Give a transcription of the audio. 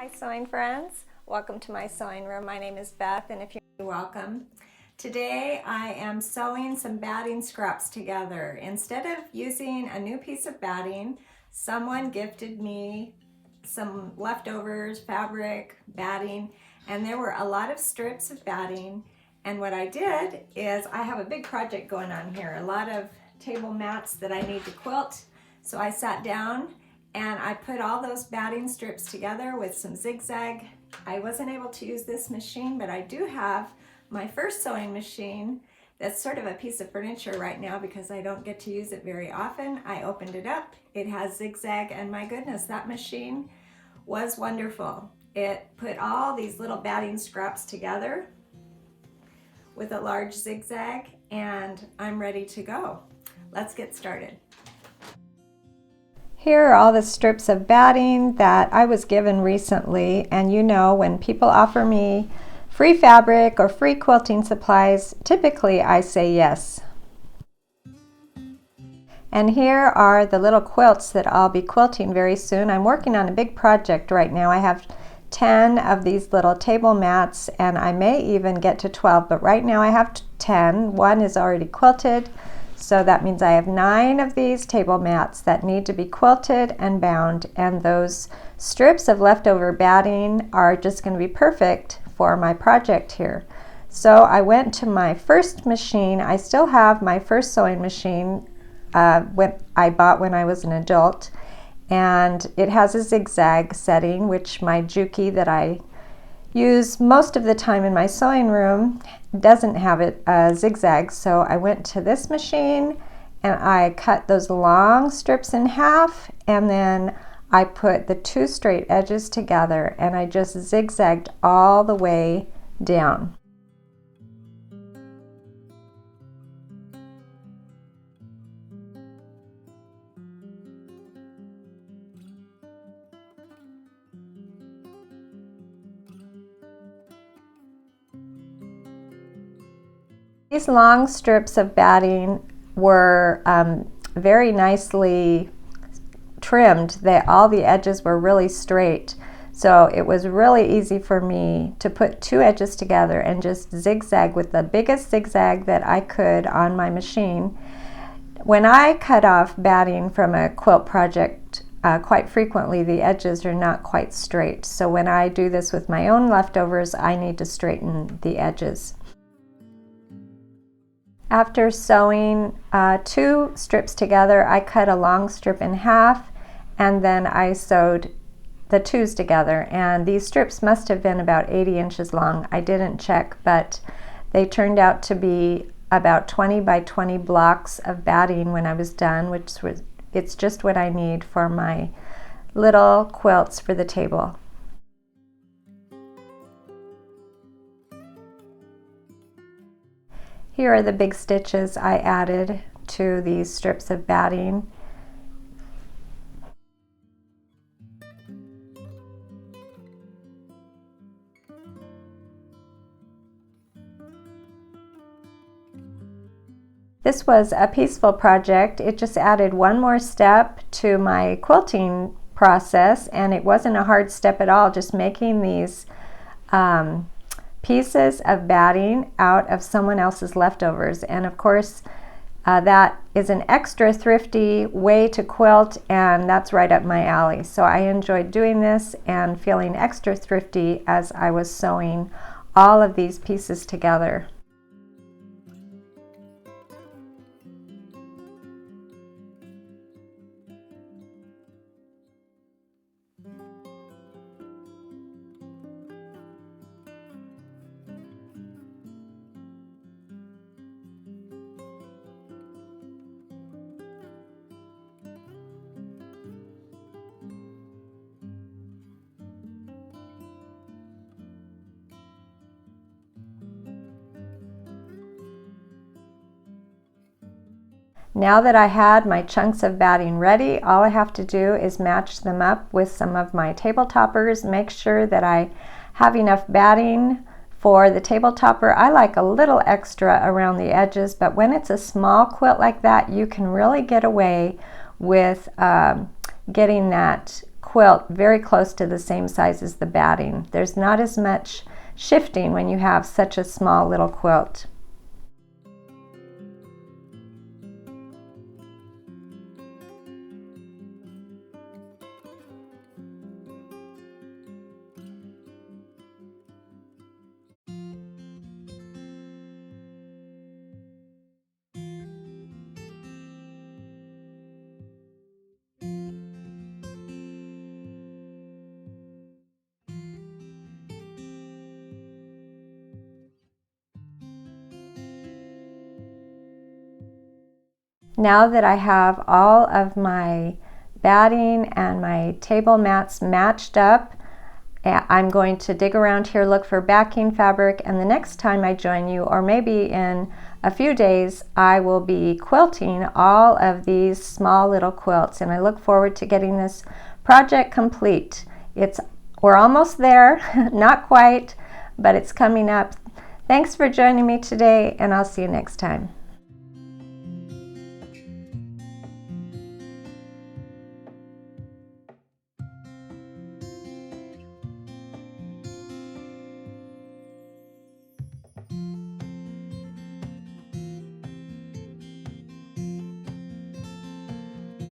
Hi sewing friends, welcome to my sewing room. My name is Beth and if you're welcome. Today I am sewing some batting scraps together. Instead of using a new piece of batting, someone gifted me some leftovers, fabric, batting, and there were a lot of strips of batting. And what I did is I have a big project going on here, a lot of table mats that I need to quilt. So I sat down and I put all those batting strips together with some zigzag. I wasn't able to use this machine, but I do have my first sewing machine that's sort of a piece of furniture right now because I don't get to use it very often. I opened it up, it has zigzag, and my goodness, that machine was wonderful. It put all these little batting scraps together with a large zigzag, and I'm ready to go. Let's get started. Here are all the strips of batting that I was given recently, and you know, when people offer me free fabric or free quilting supplies, typically I say yes. And here are the little quilts that I'll be quilting very soon. I'm working on a big project right now. I have 10 of these little table mats, and I may even get to 12, but right now I have 10. One is already quilted. So that means I have 9 of these table mats that need to be quilted and bound, and those strips of leftover batting are just going to be perfect for my project here. So I went to my first machine. I still have my first sewing machine when I bought when I was an adult, and it has a zigzag setting, which my Juki that I use most of the time in my sewing room doesn't have it zigzag. So I went to this machine and I cut those long strips in half, and then I put the 2 straight edges together and I just zigzagged all the way down. These long strips of batting were very nicely trimmed. All the edges were really straight. So it was really easy for me to put 2 edges together and just zigzag with the biggest zigzag that I could on my machine. When I cut off batting from a quilt project, quite frequently the edges are not quite straight. So when I do this with my own leftovers, I need to straighten the edges. After sewing 2 strips together, I cut a long strip in half, and then I sewed the 2s together. And these strips must have been about 80 inches long. I didn't check, but they turned out to be about 20 by 20 blocks of batting when I was done, it's just what I need for my little quilts for the table. Here are the big stitches I added to these strips of batting. This was a peaceful project. It just added one more step to my quilting process, and it wasn't a hard step at all, just making these pieces of batting out of someone else's leftovers. And of course that is an extra thrifty way to quilt, and that's right up my alley. So I enjoyed doing this and feeling extra thrifty as I was sewing all of these pieces together. Now that I had my chunks of batting ready, all I have to do is match them up with some of my table toppers, make sure that I have enough batting for the table topper. I like a little extra around the edges, but when it's a small quilt like that, you can really get away with getting that quilt very close to the same size as the batting. There's not as much shifting when you have such a small little quilt. Now that I have all of my batting and my table mats matched up, I'm going to dig around here, look for backing fabric, and the next time I join you, or maybe in a few days, I will be quilting all of these small little quilts, and I look forward to getting this project complete. We're almost there, not quite, but it's coming up. Thanks for joining me today, and I'll see you next time.